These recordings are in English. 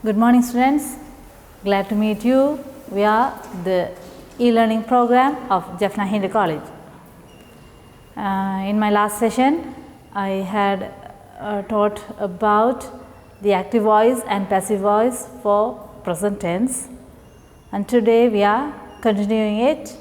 Good morning, students. Glad to meet you. We are the e-learning program of Jaffna Hindu College. In my last session, I had taught about the active voice and passive voice for present tense, and today we are continuing it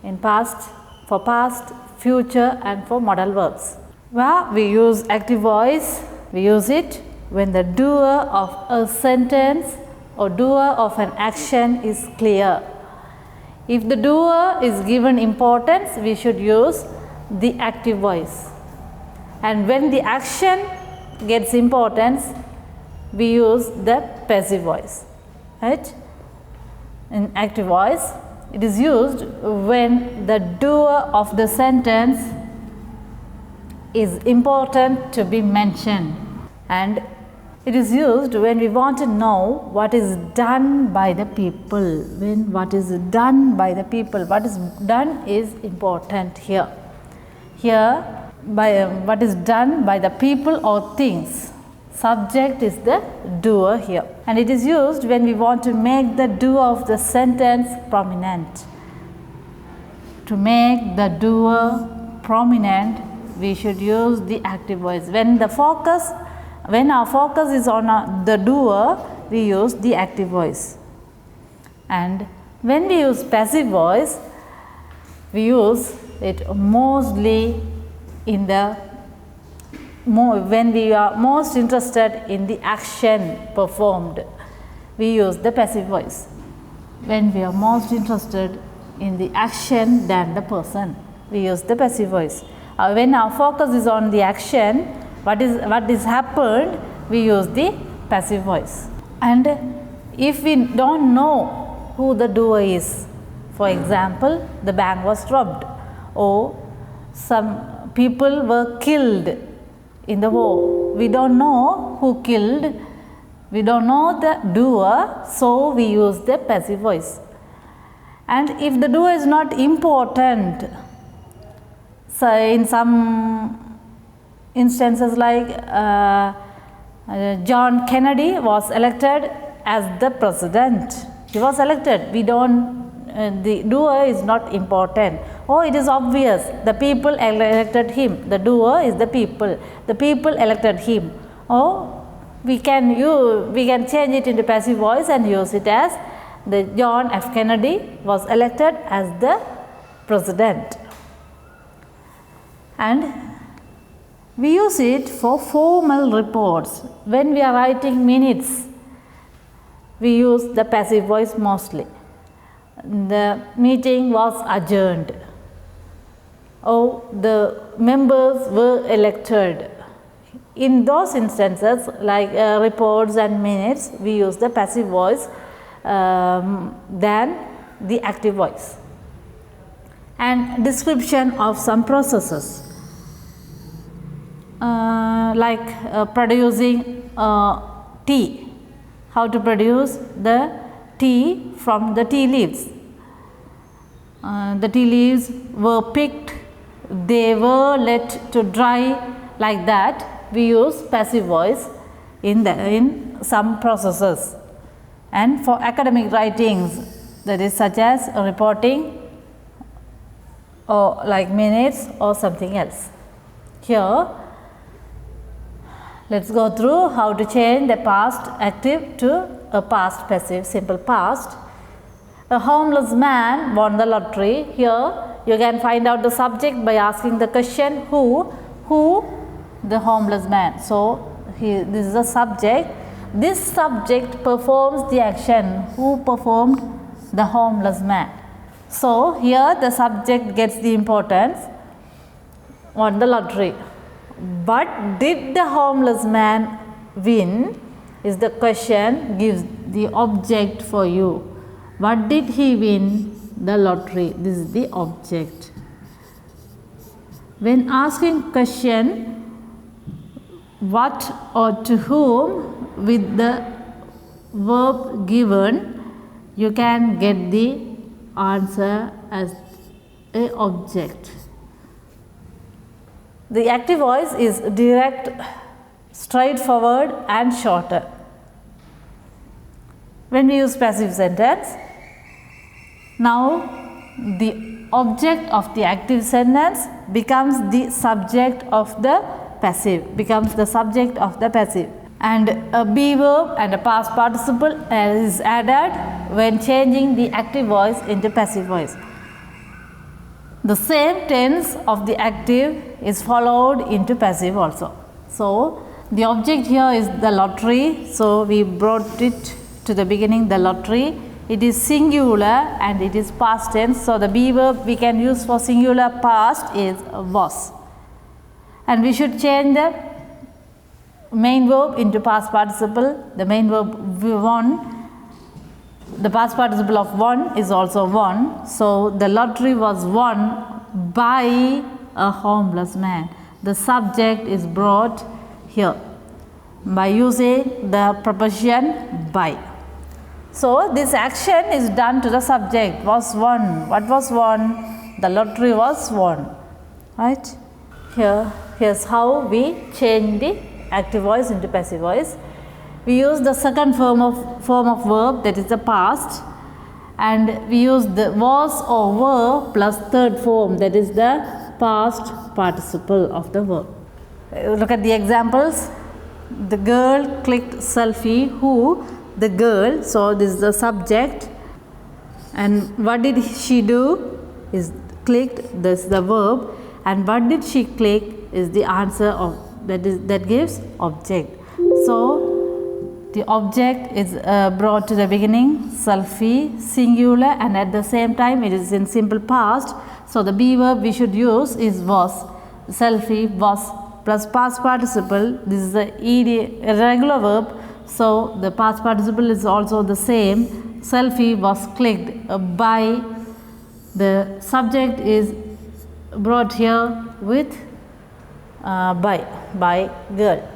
in past, for past, future, and for modal verbs. Where we use active voice, we use it when the doer of a sentence or doer of an action is clear. If the doer is given importance, we should use the active voice. And when the action gets importance, we use the passive voice. Right? In active voice, it is used when the doer of the sentence is important to be mentioned, and it is used when we want to know what is done by the people. When what is done by the people, what is done is important here. Here, by what is done by the people or things. Subject is the doer here, and it is used when we want to make the doer of the sentence prominent. To make the doer prominent, we should use the active voice. When our focus is on the doer, we use the active voice. And when we use passive voice, we use it mostly in the when we are most interested in the action performed, we use the passive voice. When we are most interested in the action than the person, we use the passive voice. When our focus is on the action, what is happened, we use the passive voice. And if we don't know who the doer is, for example, the bank was robbed, or some people were killed in the war, we don't know who killed, we don't know the doer, so we use the passive voice. And if the doer is not important, so in some instances like John Kennedy was elected as the president. He was elected. The doer is not important. Oh, it is obvious. The people elected him. The doer is the people. The people elected him. Oh, we can change it into passive voice and use it as the John F. Kennedy was elected as the president. And we use it for formal reports. When we are writing minutes, we use the passive voice mostly. The meeting was adjourned. Oh, the members were elected. In those instances, like reports and minutes, we use the passive voice than the active voice. And description of some processes. Like producing tea, how to produce the tea from the tea leaves. The tea leaves were picked, they were let to dry, like that. We use passive voice in some processes. And for academic writings, that is such as reporting or like minutes or something else. Here, let's go through how to change the past active to a past passive, simple past. A homeless man won the lottery. Here you can find out the subject by asking the question who the homeless man. So this is a subject. This subject performs the action. Who performed? The homeless man. So here the subject gets the importance, won the lottery. But did the homeless man win is the question, gives the object for you. What did he win? The lottery. This is the object. When asking question what or to whom with the verb given, you can get the answer as a object. The active voice is direct, straightforward and shorter. when we use passive sentence, now the object of the active sentence becomes the subject of the passive, and a be verb and a past participle is added when changing the active voice into passive voice. The same tense of the active is followed into passive also. So the object here is the lottery, so we brought it to the beginning, the lottery. It is singular and it is past tense, so the be verb we can use for singular past is was. And we should change the main verb into past participle. The main verb won, the past participle of won is also won. So the lottery was won by a homeless man. The subject is brought here by using the preposition by. So this action is done to the subject, was won. What was won? The lottery was won. Right? Here's how we change the active voice into passive voice. We use the second form of verb, that is the past, and we use the was or were plus third form, that is the past participle of the verb. Look at the examples. The girl clicked selfie. Who? The girl. So this is the subject, and what did she do? Is clicked. This is the verb, and what did she click is the answer of that gives object. So the object is brought to the beginning, selfie, singular, and at the same time it is in simple past. So the be verb we should use is was. Selfie was plus past participle. This is the ed, irregular verb. So the past participle is also the same. Selfie was clicked by. The subject is brought here with by girl.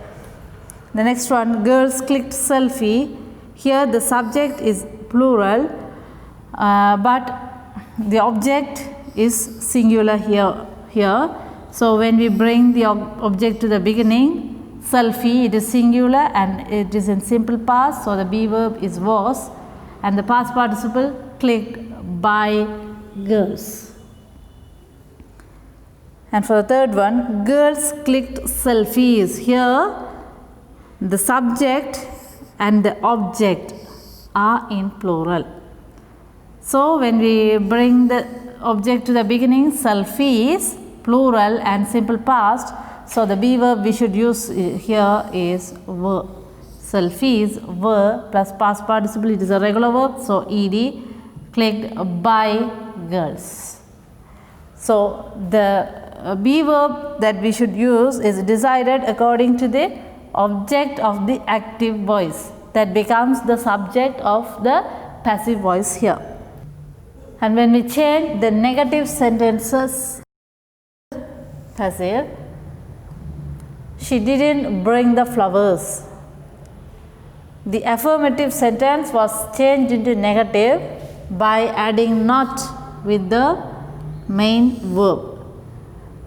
The next one, girls clicked selfie. Here the subject is plural, but the object is singular here. So when we bring the object to the beginning, selfie, it is singular and it is in simple past. So the be verb is was, and the past participle clicked by girls. And for the third one, girls clicked selfies. Here the subject and the object are in plural. So when we bring the object to the beginning, selfies, plural and simple past. So the be verb we should use here is were. Selfies were plus past participle, it is a regular verb. So ed, clicked by girls. So the be verb that we should use is decided according to the object of the active voice that becomes the subject of the passive voice here. And when we change the negative sentences passive, she didn't bring the flowers. The affirmative sentence was changed into negative by adding not with the main verb.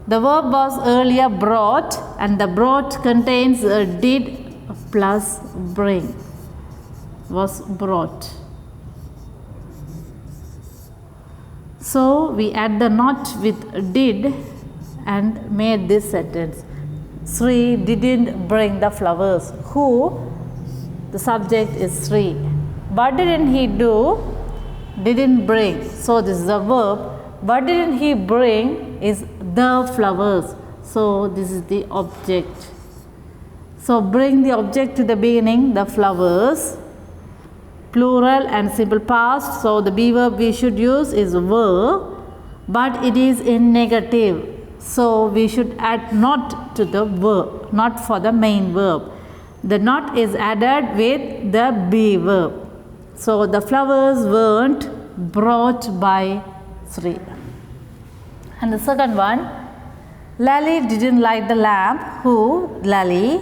The verb was earlier brought, and the brought contains a did plus bring. Was brought. So we add the not with did and made this sentence. Sri didn't bring the flowers. Who? The subject is Sri. What didn't he do? Didn't bring. So this is a verb. What didn't he bring is the flowers. So this is the object. So bring the object to the beginning, the flowers, plural and simple past. So the be verb we should use is were, but it is in negative. So we should add not to the verb, not for the main verb. The not is added with the be verb. So the flowers weren't brought by Sri. And the second one, Lally didn't light the lamp. Who? Lally.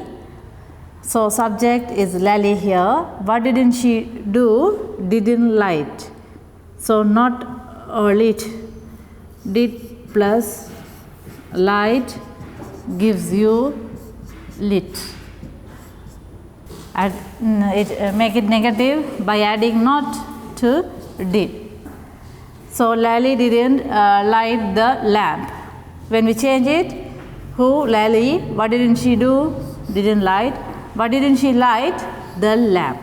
So subject is Lally here. What didn't she do? Didn't light. So not lit. Did plus light gives you lit. make it negative by adding not to did. So Lally didn't light the lamp. When we change it, who? Lally. What didn't she do? Didn't light. What didn't she light? The lamp.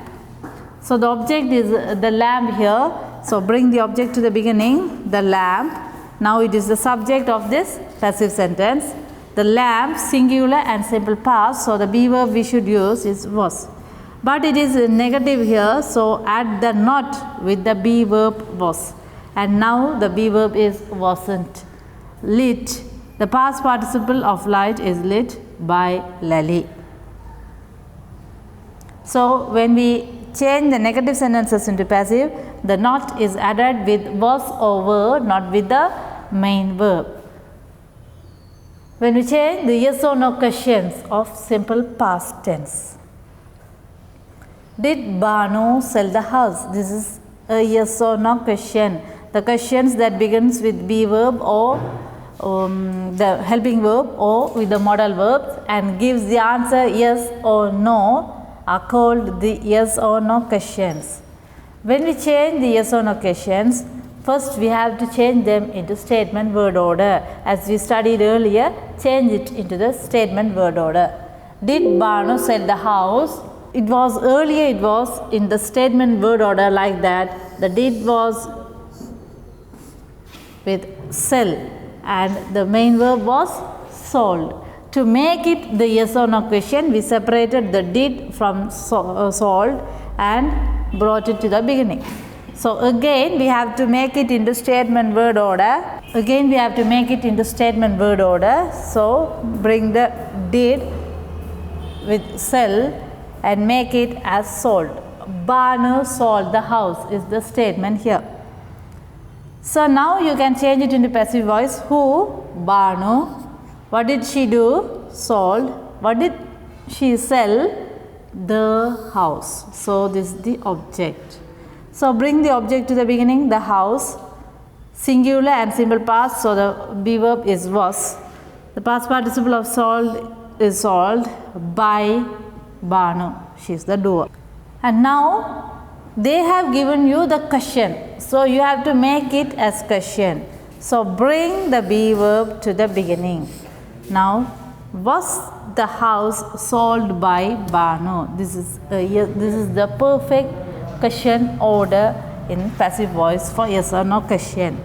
So the object is the lamp here. So bring the object to the beginning, the lamp. Now it is the subject of this passive sentence. The lamp, singular and simple past. So the be verb we should use is was. But it is negative here. So add the not with the be verb was. And now the be verb is wasn't. Lit. The past participle of light is lit by Lally. So when we change the negative sentences into passive, the not is added with was or were, not with the main verb. When we change the yes or no questions of simple past tense. Did Banu sell the house? This is a yes or no question. The questions that begins with be verb or the helping verb or with the modal verbs and gives the answer yes or no are called the yes or no questions. When we change the yes or no questions, first we have to change them into statement word order. As we studied earlier, change it into the statement word order. Did Banu sell the house? It was earlier, it was in the statement word order like that. The did was with sell and the main verb was sold. To make it the yes or no question, we separated the did from sold and brought it to the beginning. So again we have to make it into statement word order. Again we have to make it into statement word order. So bring the did with sell and make it as sold. Banu sold the house is the statement here. So now you can change it into passive voice. Who? Banu. What did she do? Sold. What did she sell? The house. So this is the object. So bring the object to the beginning, the house. Singular and simple past. So the be verb is was. The past participle of sold is sold by Banu. She is the doer. And now they have given you the question. So you have to make it as question. So bring the be verb to the beginning. Now, was the house sold by Banu? This is the perfect question order in passive voice for yes or no question.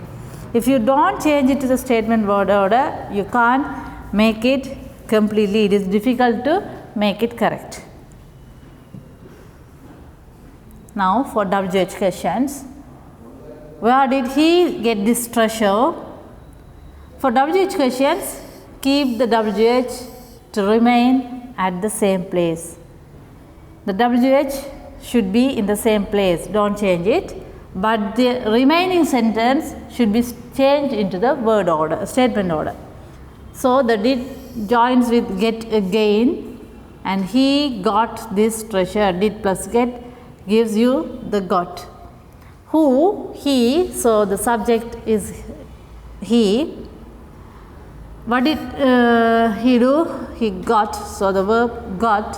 If you don't change it to the statement word order, you can't make it completely. It is difficult to make it correct. Now for WH questions. Where did he get this treasure? For WH questions, keep the WH to remain at the same place. The WH should be in the same place, don't change it. But the remaining sentence should be changed into the word order, statement order. So the did joins with get again and he got this treasure. Did plus get gives you the got. Who? He. So the subject is he. What did he do? He got. So the verb got.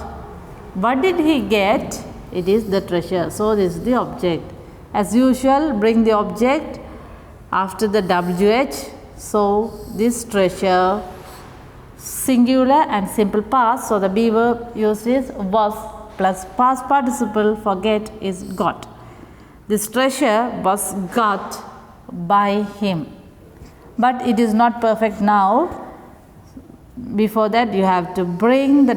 What did he get? It is the treasure. So this is the object. As usual, bring the object after the WH. So this treasure, singular and simple past. So the be verb used is was plus past participle for get is got. This treasure was got by him. But it is not perfect now. Before that, you have to bring the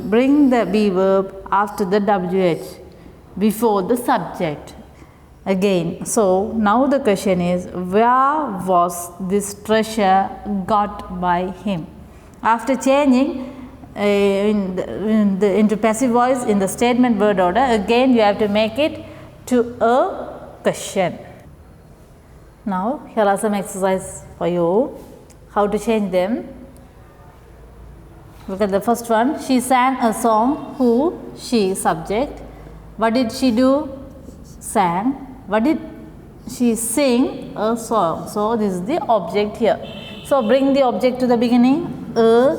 bring the be verb after the WH before the subject again. So now the question is, where was this treasure got by him? After changing into passive voice in the statement word order, again you have to make it to a question. Now here are some exercises for you, how to change them. Look at the first one. She sang a song. Who? She, subject. What did she do? Sang. What did she sing? A song. So this is the object here. So bring the object to the beginning. A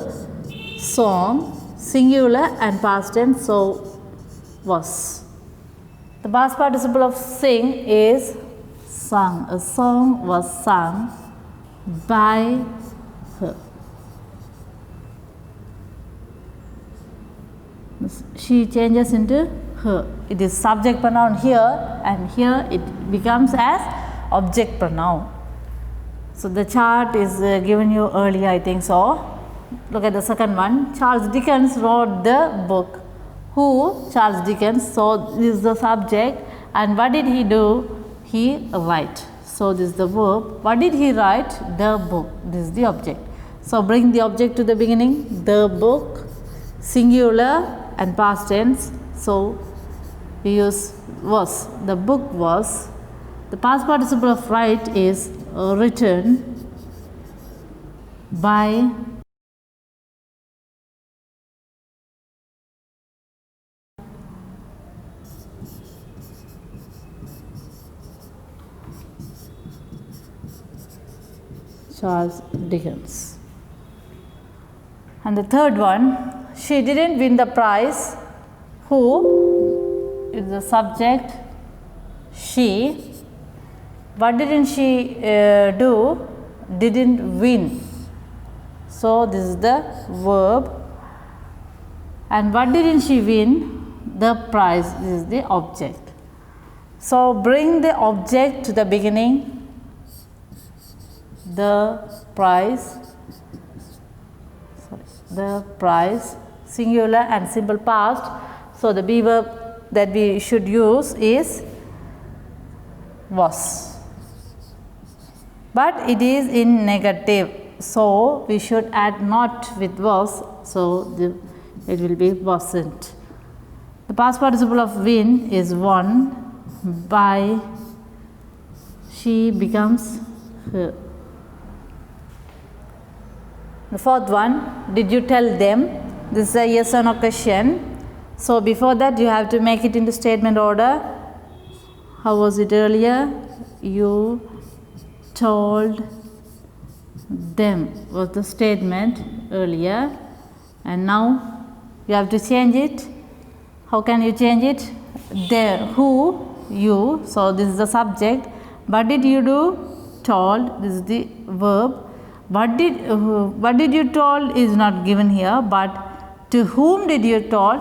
song, singular and past tense. So was. The past participle of sing is sung. A song was sung by her. She changes into her. It is subject pronoun here, and here it becomes as object pronoun. So the chart is given you earlier, I think so. Look at the second one. Charles Dickens wrote the book. Who? Charles Dickens. So this is the subject, and what did he do? He write. So this is the verb. What did he write? The book. This is the object. So bring the object to the beginning. The book, singular and past tense. So we use was. The book was. The past participle of write is written by Charles Dickens. And the third one, she didn't win the prize. Who is the subject? She. What didn't she do? Didn't win. So this is the verb. And what didn't she win? The prize. This is the object. So bring the object to the beginning. The prize. The prize, singular and simple past. So the be verb that we should use is was, but it is in negative, so we should add not with was, so it will be wasn't. The past participle of win is won by. She becomes her. The fourth one, did you tell them? This is a yes or no question. So before that you have to make it into statement order. How was it earlier? You told them was the statement earlier, and now you have to change it. How can you change it? There, who, you, so this is the subject. What did you do? Told, this is the verb. What did you told is not given here, but to whom did you told?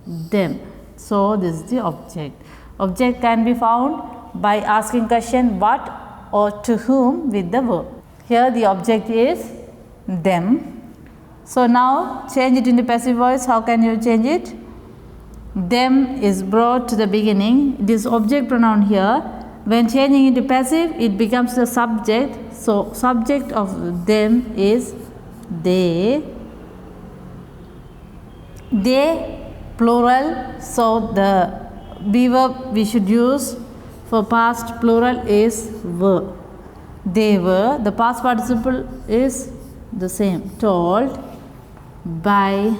Them. So this is the object. Object can be found by asking question what or to whom with the verb. Here the object is them. So now change it into passive voice. How can you change it? Them is brought to the beginning. It is object pronoun here. When changing into passive, it becomes the subject. So subject of them is they. They plural. So the be verb we should use for past plural is were. They were. The past participle is the same. Told by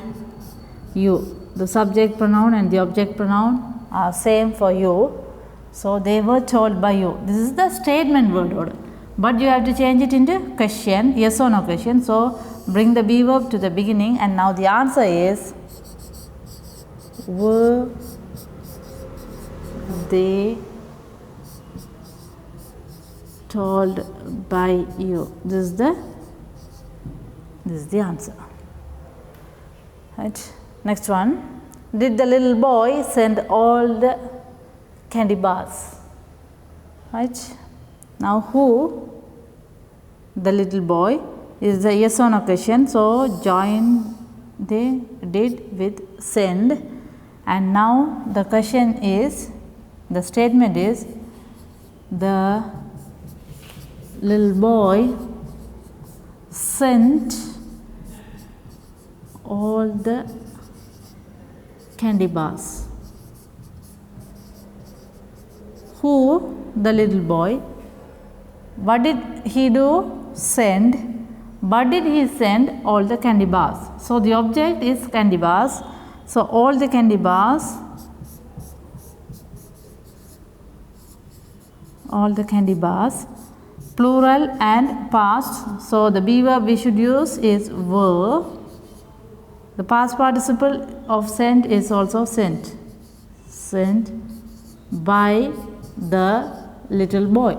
you. The subject pronoun and the object pronoun are same for you. So they were told by you. This is the statement word order. But you have to change it into question, yes or no question. So bring the be verb to the beginning, and now the answer is were they told by you. This is the answer. Right. Next one. Did the little boy send all the candy bars? Right. Now who? The little boy is the yes or no question. So join they did with send, and now the question is, the statement is, the little boy sent all the candy bars. Who? The little boy. What did he do? Send. What did he send? All the candy bars. So the object is candy bars. So all the candy bars. All the candy bars. Plural and past. So the be verb we should use is were. The past participle of sent is also sent. sent by the little boy.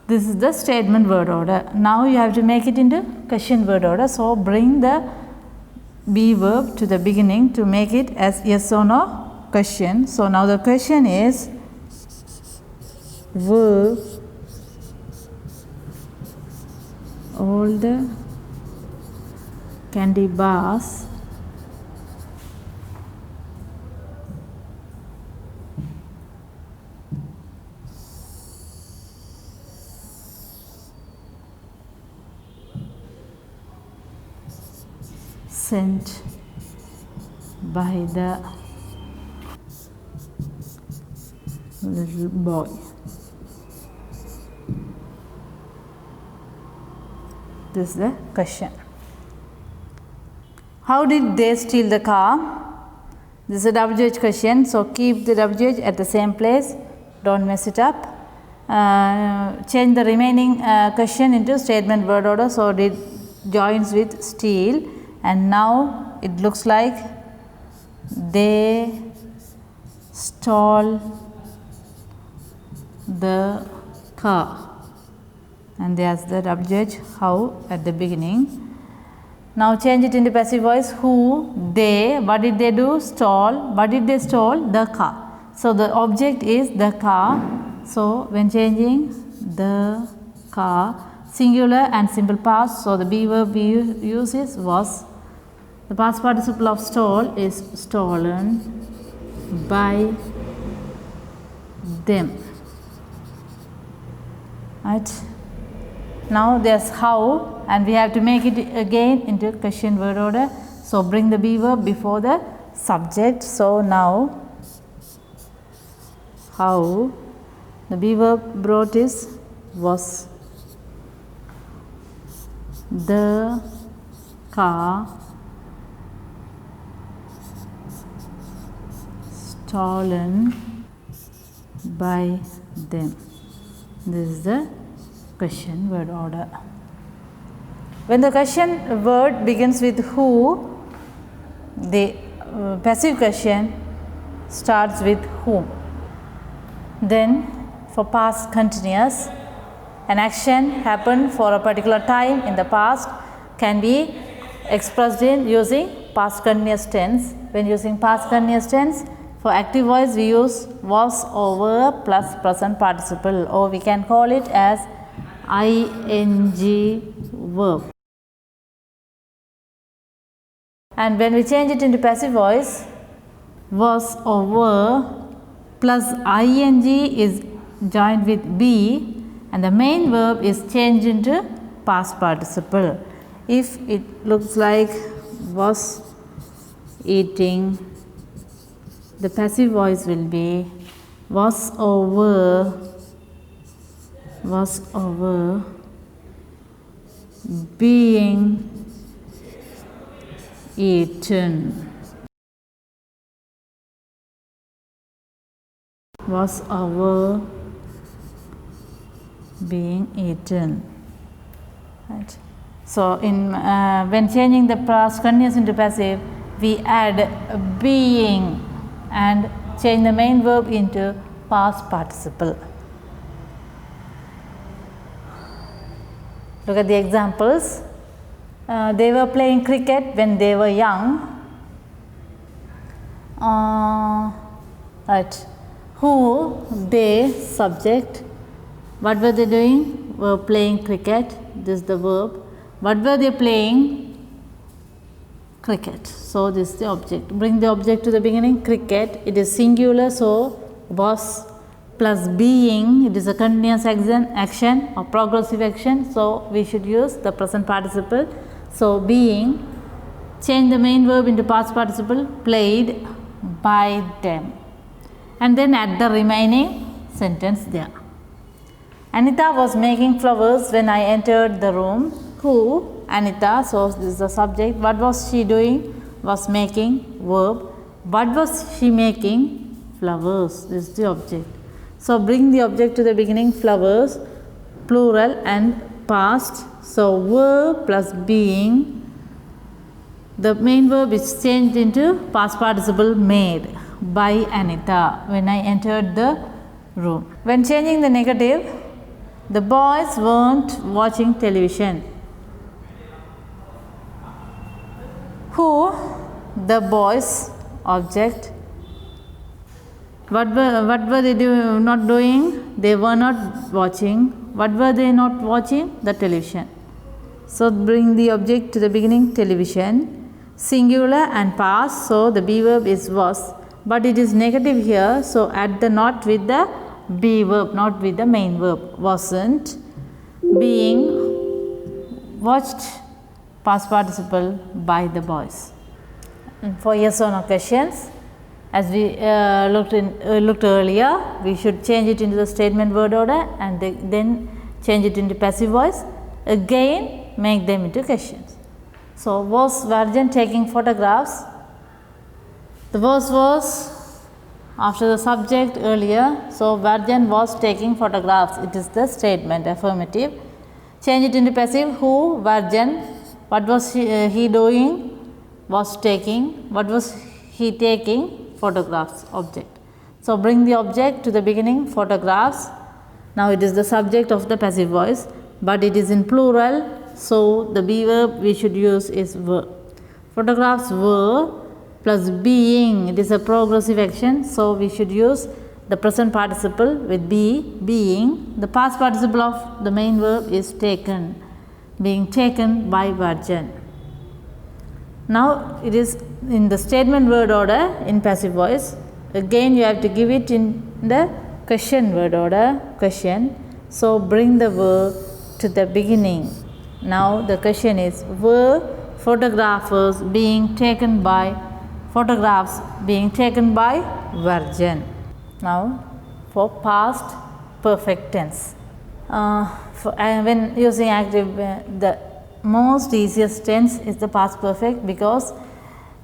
This is the statement word order. Now you have to make it into question word order. So bring the be verb to the beginning to make it as yes or no question. So now the question is verb all the candy bars sent by the little boy. This is the question. How did they steal the car? This is a WH question, so keep the WH at the same place, don't mess it up. Change the remaining question into statement word order, so it joins with steal, and now it looks like they stole the car, and there's the WH how at the beginning. Now change it into passive voice. Who, they, what did they do? Stole. What did they stole? The car. So the object is the car. So when changing the car, singular and simple past. So the be verb we use is was. The past participle of stole is stolen by them. Right. Now there's how, and we have to make it again into question word order. So bring the be verb before the subject. So now how, the be verb brought is was. The car stolen by them. This is the question word order. When the question word begins with who, the passive question starts with whom. Then for past continuous, an action happened for a particular time in the past can be expressed in using past continuous tense. When using past continuous tense, for active voice we use was or were plus present participle, or we can call it as ing verb. And when we change it into passive voice, was or were plus ing is joined with be, and the main verb is changed into past participle. If it looks like was eating, the passive voice will be was or were being eaten. Was or were being eaten. Right. So in when changing the past continuous into passive, we add being and change the main verb into past participle. Look at the examples. They were playing cricket when they were young. Right. Who, they, subject. What were they doing? Were playing cricket. This is the verb. What were they playing? Cricket. So this is the object. Bring the object to the beginning. Cricket. It is singular, so was plus being. It is a continuous action or progressive action. So we should use the present participle. So being. Change the main verb into past participle. Played by them. And then add the remaining sentence there. Anita was making flowers when I entered the room. Who? Anita. So this is the subject. What was she doing? Was making, verb. What was she making? Flowers. This is the object. So bring the object to the beginning. Flowers, plural and past. So were plus being. The main verb is changed into past participle made. by Anita when I entered the room. When changing the negative, the boys weren't watching television. Who? The boys. Object. What were they not doing? They were not watching. What were they not watching? The television. So bring the object to the beginning, television. Singular and past, so the be verb is was, but it is negative here, so add the not with the be verb, not with the main verb. Wasn't. Being watched, past participle by the boys. And for yes or no questions, as we looked earlier, we should change it into the statement word order and then change it into passive voice. Again, make them into questions. So, was Varjan taking photographs? The verse was after the subject earlier. So, Varjan was taking photographs. It is the statement, affirmative. Change it into passive. Who? Varjan. What was he doing? Was taking. What was he taking? Photographs. Object. So, bring the object to the beginning, photographs. Now, it is the subject of the passive voice, but it is in plural. So, the be verb we should use is were. Photographs were plus being, it is a progressive action. So, we should use the present participle with be, being. The past participle of the main verb is taken, being taken by Varjan. Now, it is in the statement word order in passive voice. Again, you have to give it in the question word order, question. So, bring the verb to the beginning. Now, the question is, were photographs being taken by Varjan? Now, for past perfect tense. When using active, the most easiest tense is the past perfect, because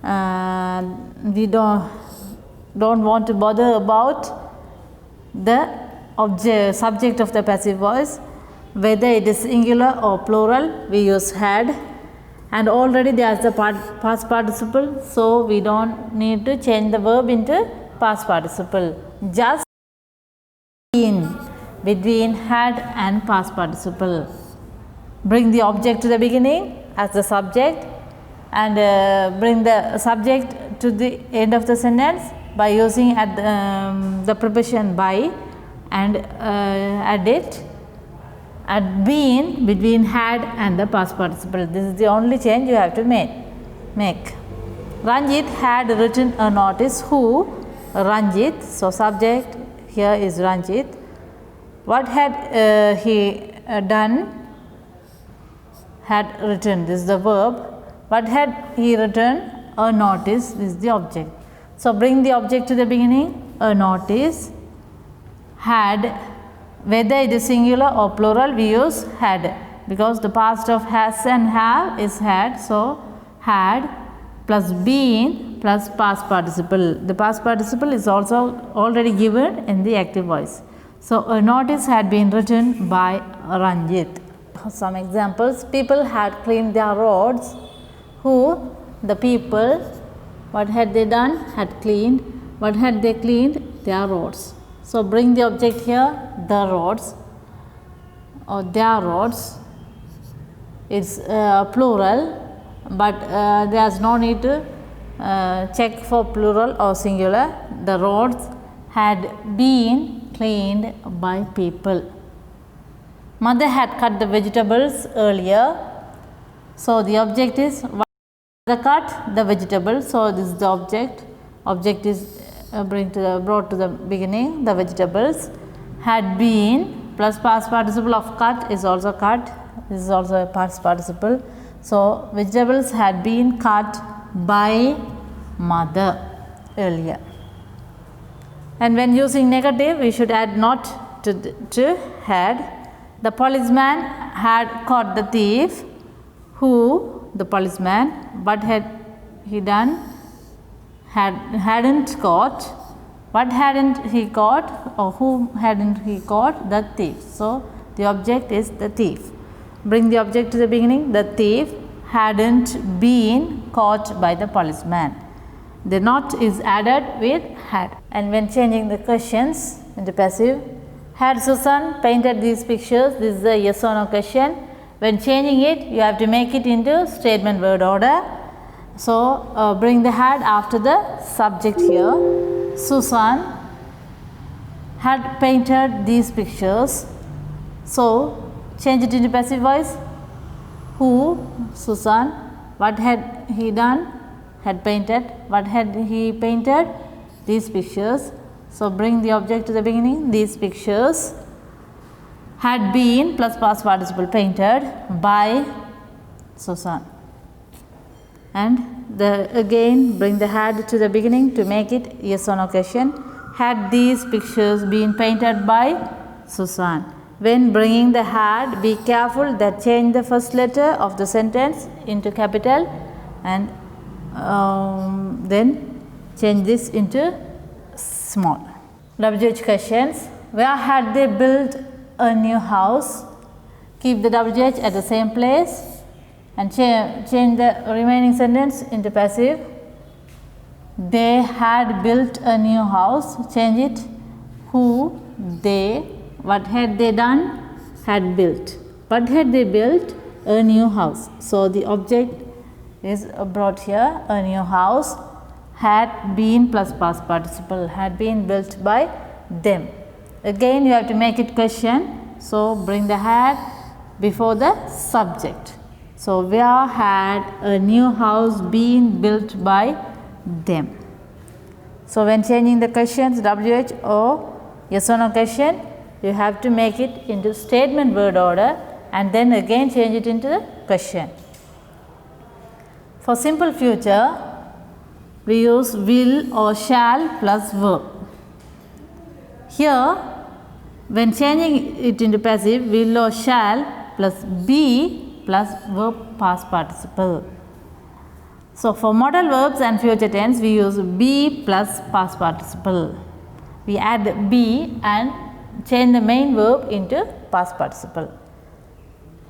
we don't want to bother about the subject of the passive voice. Whether it is singular or plural, we use had, and already there is the past participle, so we don't need to change the verb into past participle. Just between had and past participle. Bring the object to the beginning as the subject, and bring the subject to the end of the sentence by using the preposition by, and add it. Add been between had and the past participle. This is the only change you have to make. Ranjit had written a notice. Who? Ranjit. So, subject here is Ranjit. What had he done? Had written. This is the verb. What had he written? A notice. This is the object. So, bring the object to the beginning. A notice. Had. Whether it is singular or plural, we use had, because the past of has and have is had. So, had plus been plus past participle. The past participle is also already given in the active voice. So, a notice had been written by Ranjit. Some examples: people had cleaned their roads. Who? The people. What had they done? Had cleaned. What had they cleaned? Their roads. So, bring the object here, the roads or their roads. It's plural, but there is no need to check for plural or singular. The roads had been cleaned by people. Mother had cut the vegetables earlier. So, the object is the cut the vegetable. So, this is the object. Object is brought to the beginning. The vegetables had been plus past participle of cut is also cut. This is also a past participle. So, vegetables had been cut by mother earlier. And when using negative, we should add not to had. The policeman had caught the thief. Who? The policeman. What had he done? Hadn't caught. What hadn't he caught, or whom hadn't he caught? The thief. So, the object is the thief. Bring the object to the beginning. The thief hadn't been caught by the policeman. The not is added with had. And when changing the questions into passive, had Susan painted these pictures? This is a yes or no question. When changing it, you have to make it into statement word order. So, bring the had after the subject here. Susan had painted these pictures. So, change it into passive voice. Who? Susan. What had he done? Had painted. What had he painted? These pictures. So, bring the object to the beginning. These pictures had been plus past participle painted by Susan. And again bring the had to the beginning to make it yes or no question. Had these pictures been painted by Susan? When bringing the had, be careful that change the first letter of the sentence into capital and then change this into small. WH questions. Where had they built a new house? Keep the WH at the same place and change the remaining sentence into passive. They had built a new house. Change it. Who? They. What had they done? Had built. What had they built? A new house. So, the object is brought here. A new house had been plus past participle, had been built by them. Again you have to make it question. So, bring the had before the subject. So, where had a new house been built by them? So, when changing the questions WH or yes or no question, you have to make it into statement word order and then again change it into the question. For simple future, we use will or shall plus verb. Here, when changing it into passive, will or shall plus be plus verb past participle. So, for modal verbs and future tense, we use be plus past participle. We add be and change the main verb into past participle.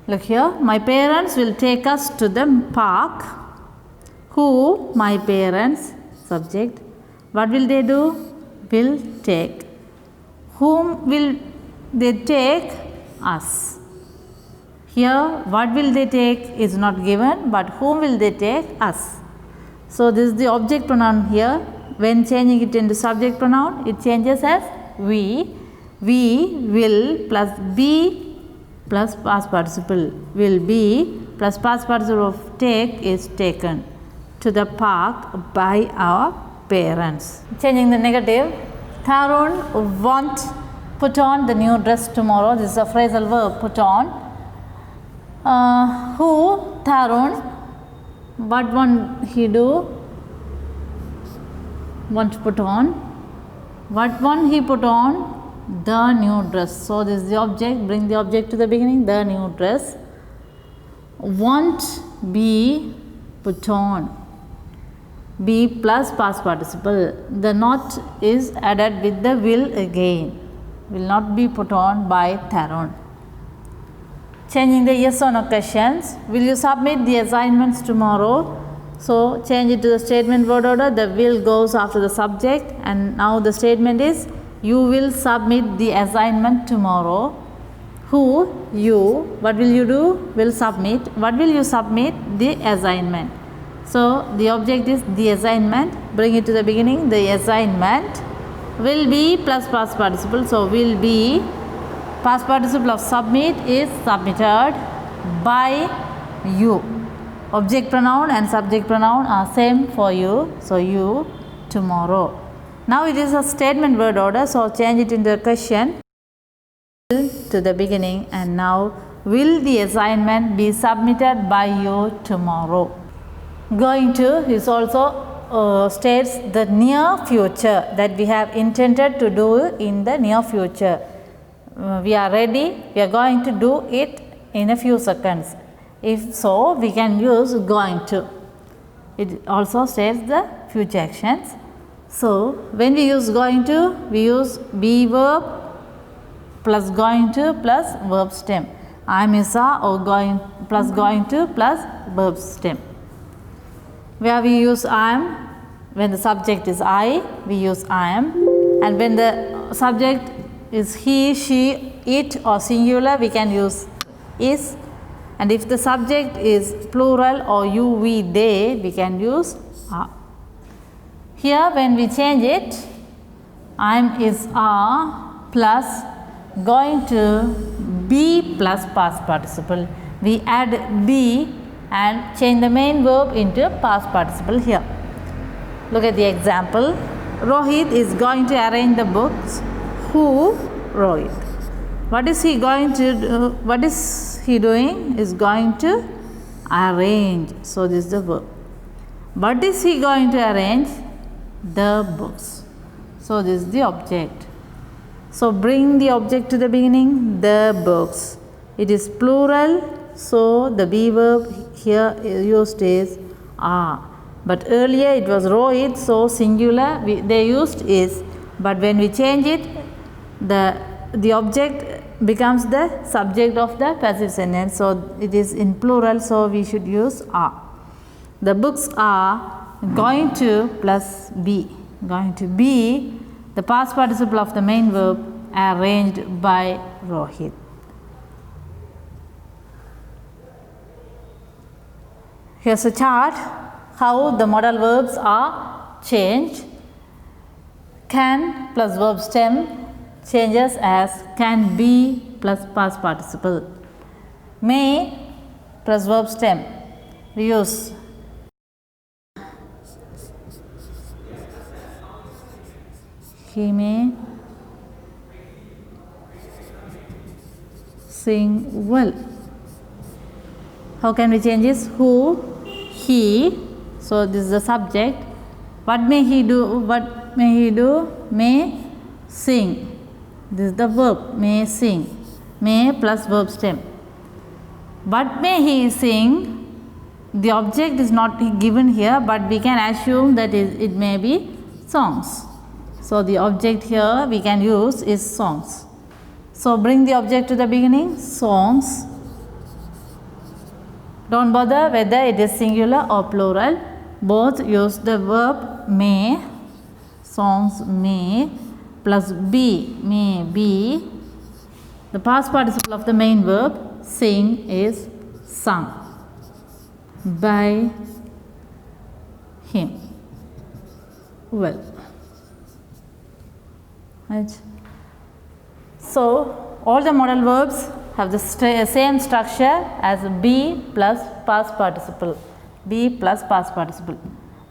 Look here, my parents will take us to the park. Who? My parents. Subject. What will they do? Will take. Whom will they take? Us. Here, what will they take is not given, but whom will they take? Us. So, this is the object pronoun here. When changing it into subject pronoun, it changes as we. We will plus be plus past participle. Will be plus past participle of take is taken to the park by our parents. Changing the negative. Tarun won't put on the new dress tomorrow. This is a phrasal verb, put on. Who? Tarun. What won't he do? Won't put on. What won't he put on? The new dress. So, this is the object. Bring the object to the beginning. The new dress. Won't be put on. Be plus past participle. The not is added with the will again. Will not be put on by Tarun. Changing the yes or no questions. Will you submit the assignments tomorrow? So, change it to the statement word order. The will goes after the subject and now the statement is you will submit the assignment tomorrow. Who? You. What will you do? Will submit. What will you submit? The assignment. So, the object is the assignment. Bring it to the beginning. The assignment will be plus past participle. So, will be past participle of submit is submitted by you. Object pronoun and subject pronoun are same for you. So, you tomorrow. Now, it is a statement word order. So, change it into a question to the beginning and now will the assignment be submitted by you tomorrow. Going to is also states the near future that we have intended to do in the near future. We are ready, we are going to do it in a few seconds. If so, we can use going to. It also states the future actions. So, when we use going to, we use be verb plus going to plus verb stem. I am Isa or going plus going to plus verb stem. Where we use I am, when the subject is I, we use I am, and when the subject is he, she, it or singular, we can use is, and if the subject is plural or you, we, they, we can use are. Here when we change it, I am is are plus going to be plus past participle. We add be and change the main verb into past participle here. Look at the example. Rohit is going to arrange the books. Who? Rohit. What is he going to do? What is he doing? Is going to arrange. So this is the verb. What is he going to arrange? The books. So this is the object. So bring the object to the beginning. The books. It is plural. So the be verb here used is are. But earlier it was Rohit, so singular they used is. But when we change it, the object becomes the subject of the passive sentence. So it is in plural, so we should use are. The books are going to plus be. Going to be the past participle of the main verb arranged by Rohit. Here's a chart how the modal verbs are changed. Can plus verb stem changes as can be plus past participle. May plus verb stem we use he may sing well. How can we change this? Who, he, so this is the subject. What may he do? What may he do? May sing. This is the verb, may sing. May plus verb stem. What may he sing? The object is not given here, but we can assume that it may be songs. So the object here we can use is songs. So bring the object to the beginning, songs. Don't bother whether it is singular or plural. Both use the verb may, songs may, plus be, may be. The past participle of the main verb, sing, is sung by him. Well. Right. So all the modal verbs have the same structure as be plus past participle. Be plus past participle.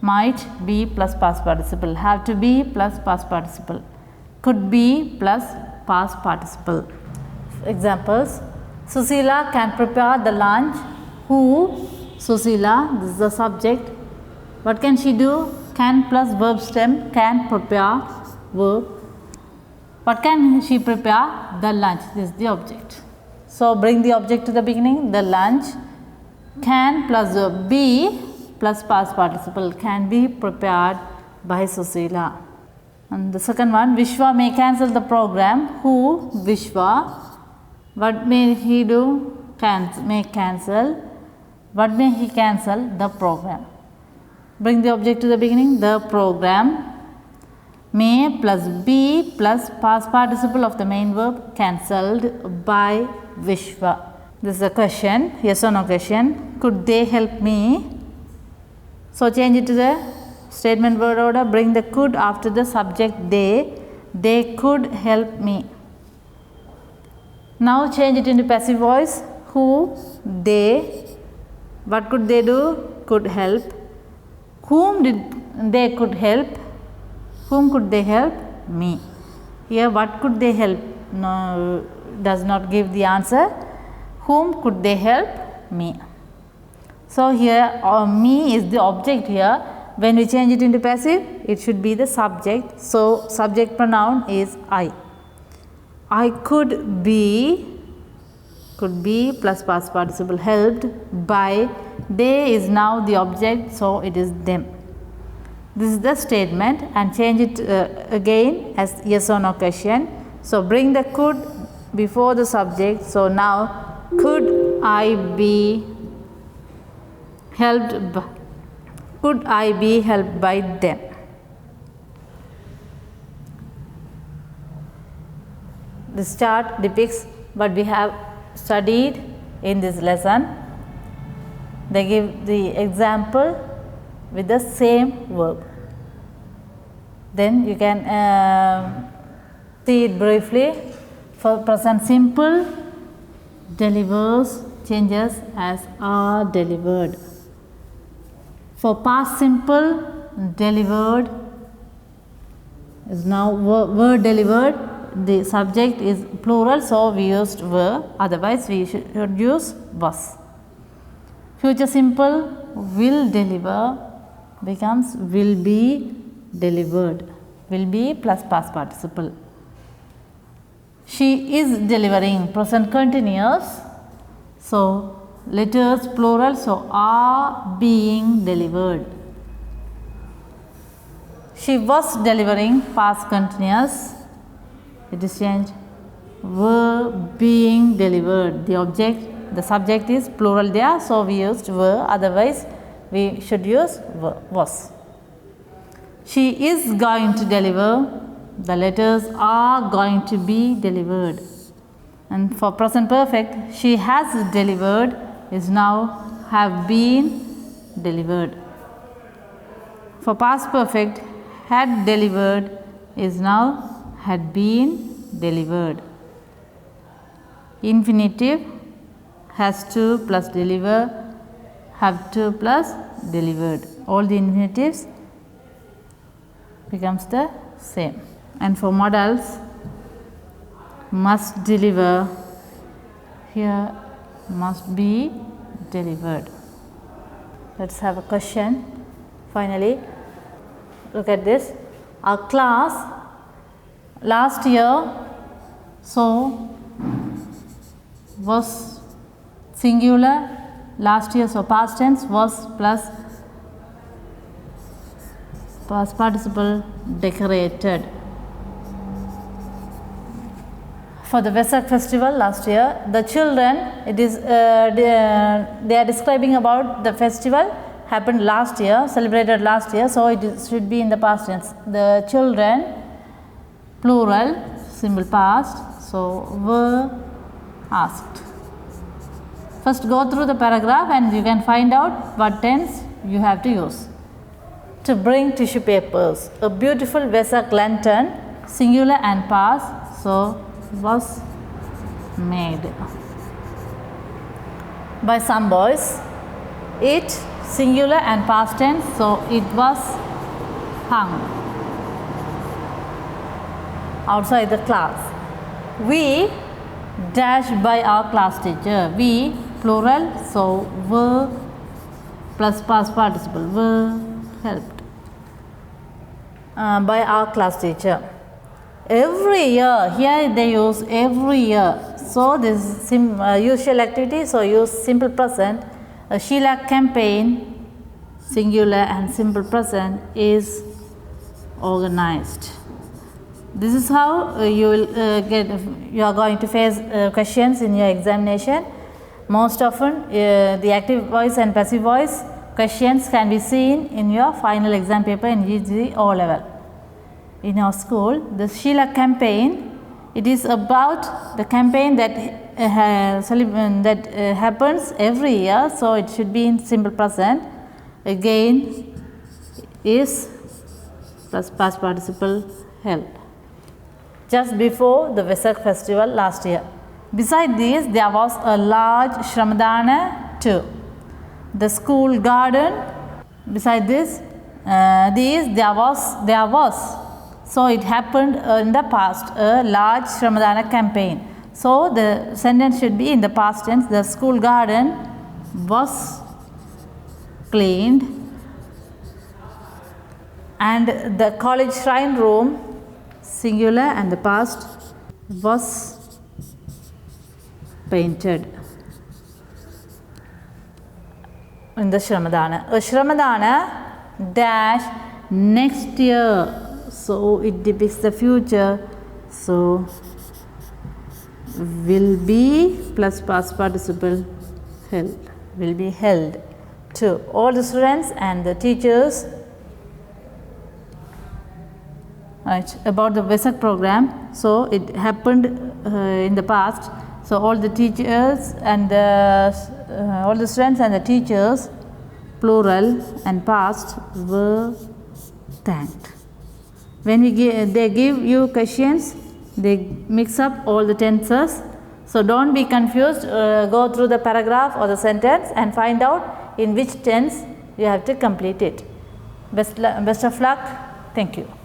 Might be plus past participle. Have to be plus past participle. Could be plus past participle. Examples: Susila can prepare the lunch. Who? Susila. This is the subject. What can she do? Can plus verb stem. Can prepare verb. What can she prepare? The lunch. This is the object. So bring the object to the beginning. The lunch. Can plus verb be plus past participle. Can be prepared by Susila. And the second one, Vishwa may cancel the program. Who? Vishwa. What may he do? May cancel. What may he cancel? The program. Bring the object to the beginning. The program. May plus be plus past participle of the main verb cancelled by Vishwa. This is a question, yes or no question. Could they help me? So change it to the statement word order. Bring the could after the subject they. They could help me. Now change it into passive voice. Who? They. What could they do? Could help. Whom did they could help? Whom could they help? Me. Here what could they help? No, does not give the answer. Whom could they help? Me. So here me is the object here. When we change it into passive, it should be the subject. So subject pronoun is I. I could be plus past participle helped by. They is now the object, so it is them. This is the statement, and change it again as yes or no question. So bring the could before the subject. So now could I be helped by, could I be helped by them? This chart depicts what we have studied in this lesson. They give the example with the same verb. Then you can see it briefly. For present simple, delivers changes as are delivered. For past simple, delivered is now were delivered. The subject is plural, so we used were, otherwise we should use was. Future simple, will deliver becomes will be delivered. Will be plus past participle. She is delivering, present continuous, so letters plural, so are being delivered. She was delivering, past continuous, it is changed, were being delivered. The subject is plural there, so we used were, otherwise we should use was. She is going to deliver, the letters are going to be delivered. And for present perfect, she has delivered is now have been delivered. For past perfect, had delivered is now had been delivered. Infinitive, has to plus deliver, have to plus delivered. All the infinitives becomes the same. And for modals, must deliver, here must be delivered. Let us have a question. Finally, look at this. Our class last year, so was singular, last year, so past tense, was plus past participle, decorated. For the Vesak festival last year, the children, it is they are describing about the festival happened last year, celebrated last year, so it should be in the past tense. The children, plural, simple past, so were asked. First go through the paragraph and you can find out what tense you have to use. To bring tissue papers, a beautiful Vesak lantern, singular and past, so was made. By some boys, it, singular and past tense, so it was hung outside the class. We dashed by our class teacher. We, plural, so were plus past participle, were helped by our class teacher. Every year, here they use every year. So this usual activity, so use simple present. A Sheila campaign, singular and simple present, is organized. This is how you are going to face questions in your examination. Most often the active voice and passive voice questions can be seen in your final exam paper in UG O level. In our school, the Sheila campaign, it is about the campaign that happens every year, so it should be in simple present. Again is plus past participle held just before the Vesak festival last year. Beside this, there was a large Shramadana too. The school garden, beside this, there was. So it happened in the past, a large Shramadana campaign. So the sentence should be in the past tense. The school garden was cleaned and the college shrine room, singular and the past, was painted. In the Shramadana. A Shramadana dash next year. So it depicts the future, so will be plus past participle held, will be held to all the students and the teachers about the Vesak program. So it happened in the past. So all the teachers and all the students and the teachers, plural and past, were thanked. When they give you questions, they mix up all the tenses. So don't be confused. Go through the paragraph or the sentence and find out in which tense you have to complete it. Best of luck. Thank you.